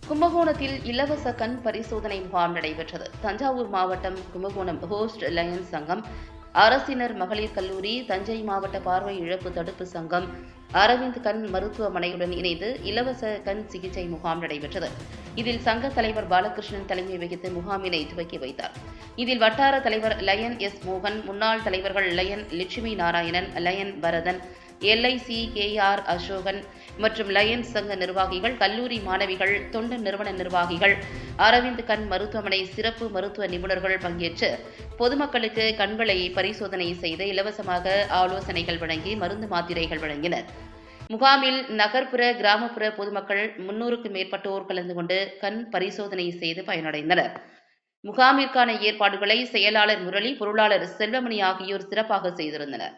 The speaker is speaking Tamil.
கும்பகோணத்தில் இலவச கண் பரிசோதனை முகாம் நடைபெற்றது. தஞ்சாவூர் மாவட்டம் கும்பகோணம் ஹோஸ்ட் லயன்ஸ் சங்கம், அரசினர் மகளிர் கல்லூரி, தஞ்சை மாவட்ட பார்வை இழப்பு தடுப்பு சங்கம், அரவிந்த் கண் மருத்துவமனையுடன் இணைந்து இலவச கண் சிகிச்சை முகாம் நடைபெற்றது. இதில் சங்க தலைவர் பாலகிருஷ்ணன் தலைமை வகித்து முகாமினை துவக்கி வைத்தார். இதில் வட்டார தலைவர் லயன் எஸ் மோகன், முன்னாள் தலைவர்கள் lion Lakshmi Narayanan, lion Bharathan, LIC KR Ashokan மற்றும் லயன்ஸ் சங்க நிர்வாகிகள், கல்லூரி மாணவிகள், தொண்டு நிறுவன நிர்வாகிகள், அரவிந்த் கண் மருத்துவமனை சிறப்பு மருத்துவ நிபுணர்கள் பங்கேற்று பொதுமக்களுக்கு கண்களை பரிசோதனை செய்து இலவசமாக ஆலோசனைகள் வழங்கி மருந்து மாத்திரைகள் வழங்கினர். முகாமில் நகர்ப்புற, கிராமப்புற பொதுமக்கள் 300க்கும் மேற்பட்டோர் கலந்து கொண்டு கண் பரிசோதனை செய்து பயனடைந்தனர். முகாமிற்கான ஏற்பாடுகளை செயலாளர் முரளி, பொருளாளர் செல்வமணி ஆகியோர் சிறப்பாக செய்திருந்தனர்.